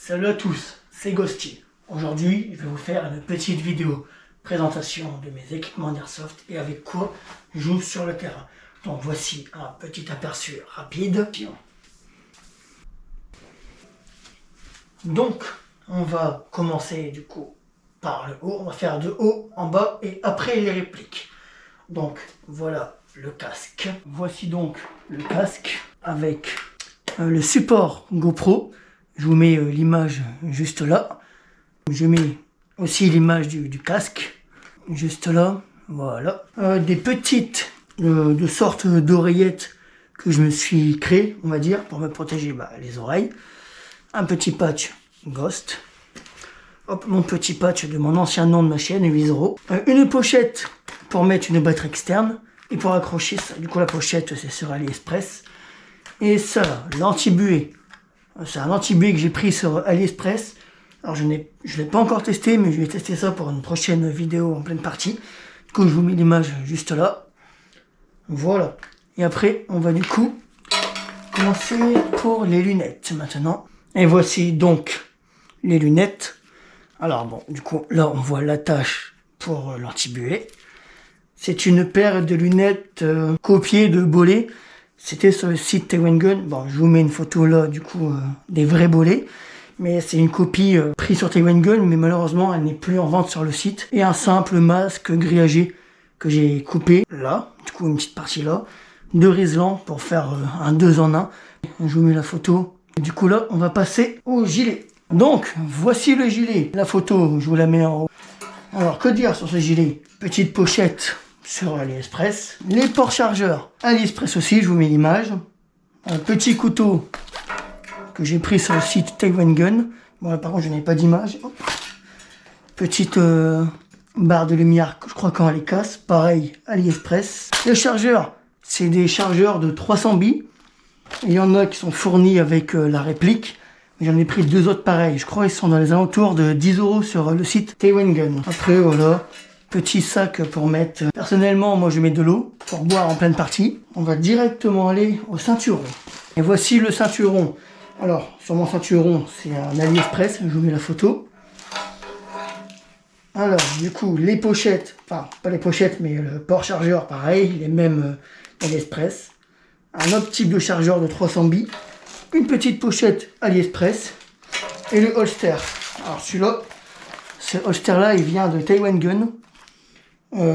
Salut à tous, c'est Ghosty. Aujourd'hui, je vais vous faire une petite vidéo présentation de mes équipements d'Airsoft et avec quoi je joue sur le terrain. Donc voici un petit aperçu rapide. Donc, on va commencer du coup par le haut. On va faire de haut en bas et après les répliques. Donc voilà le casque. Voici donc le casque avec le support GoPro. Je vous mets l'image juste là. Je mets aussi l'image du casque juste là. Voilà. Des petites de sorte d'oreillettes que je me suis créé, on va dire, pour me protéger les oreilles. Un petit patch Ghost. Hop, mon petit patch de mon ancien nom de ma chaîne, 8-0. Une pochette pour mettre une batterie externe. Et pour accrocher ça, du coup la pochette c'est sur AliExpress. Et ça là, l'anti-buée. C'est un anti-buée que j'ai pris sur AliExpress. Alors je ne l'ai pas encore testé, mais je vais tester ça pour une prochaine vidéo en pleine partie. Du coup je vous mets l'image juste là. Voilà. Et après on va du coup commencer pour les lunettes maintenant. Et voici donc les lunettes. Alors bon, du coup là on voit l'attache pour l'anti-buée. C'est une paire de lunettes copiées de bolets. C'était sur le site Taewoengeon. Bon, je vous mets une photo là, du coup, des vrais bolets. Mais c'est une copie prise sur Taewoengeon, mais malheureusement, elle n'est plus en vente sur le site. Et un simple masque grillagé que j'ai coupé là, du coup, une petite partie là, de Rislan pour faire un 2 en 1. Je vous mets la photo. Et du coup, là, on va passer au gilet. Donc, voici le gilet. La photo, je vous la mets en haut. Alors, que dire sur ce gilet? Petite pochette sur AliExpress. Les ports chargeurs, AliExpress aussi, je vous mets l'image. Un petit couteau que j'ai pris sur le site Taewoengeon. Bon, là, par contre, je n'ai pas d'image. Petite barre de lumière, je crois quand elle casse. Pareil, AliExpress. Les chargeurs, c'est des chargeurs de 300 billes. Il y en a qui sont fournis avec la réplique. J'en ai pris deux autres pareils. Je crois qu'ils sont dans les alentours de 10 € sur le site Taewoengeon. Après, voilà. Petit sac pour mettre. Personnellement, moi je mets de l'eau pour boire en pleine partie. On va directement aller au ceinturon. Et voici le ceinturon. Alors, sur mon ceinturon, c'est un AliExpress. Je vous mets la photo. Alors, du coup, les pochettes. Enfin, pas les pochettes, mais le port chargeur, pareil. Les mêmes AliExpress. Un autre type de chargeur de 300 billes. Une petite pochette AliExpress. Et le holster. Alors, celui-là, ce holster-là, il vient de Taewoengeon.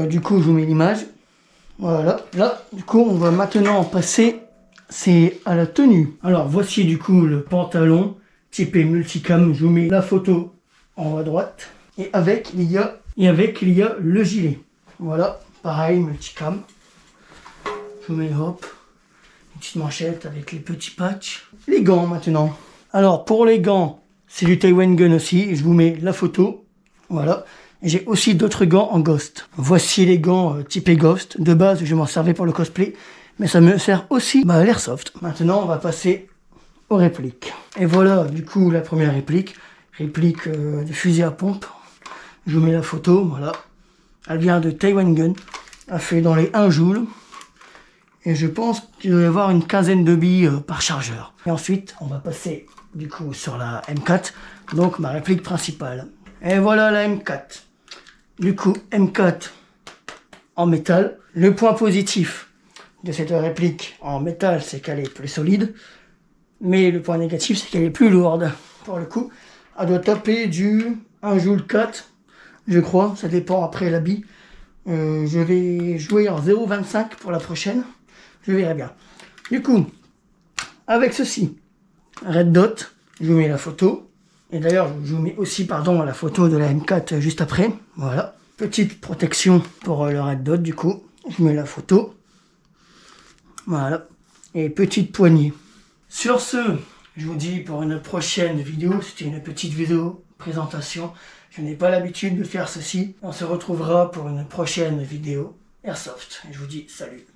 Du coup, je vous mets l'image. Voilà. Là, du coup, on va maintenant passer à la tenue. Alors, voici du coup le pantalon typé multicam. Je vous mets la photo en haut à droite. Et avec, il y a le gilet. Voilà. Pareil, multicam. Je vous mets, hop, une petite manchette avec les petits patchs. Les gants maintenant. Alors, pour les gants, c'est du Taewoengeon aussi. Je vous mets la photo. Voilà. J'ai aussi d'autres gants en Ghost. Voici les gants typés Ghost. De base, je m'en servais pour le cosplay, mais ça me sert aussi à l'Airsoft. Maintenant, on va passer aux répliques. Et voilà, du coup, la première réplique. Réplique de fusil à pompe. Je vous mets la photo, voilà. Elle vient de Taewoengeon. Elle fait dans les 1 joule. Et je pense qu'il doit y avoir une quinzaine de billes par chargeur. Et ensuite, on va passer, du coup, sur la M4. Donc, ma réplique principale. Et voilà la M4. Du coup, M4 en métal. Le point positif de cette réplique en métal, c'est qu'elle est plus solide. Mais le point négatif, c'est qu'elle est plus lourde. Pour le coup, elle doit taper du 1 joule 4, je crois. Ça dépend après la bille. Je vais jouer en 0,25 pour la prochaine. Je verrai bien. Du coup, avec ceci, Red Dot, je vous mets la photo. Et d'ailleurs, je vous mets aussi, la photo de la M4 juste après. Voilà. Petite protection pour le Red Dot, du coup. Je mets la photo. Voilà. Et petite poignée. Sur ce, je vous dis pour une prochaine vidéo. C'était une petite vidéo présentation. Je n'ai pas l'habitude de faire ceci. On se retrouvera pour une prochaine vidéo Airsoft. Je vous dis salut.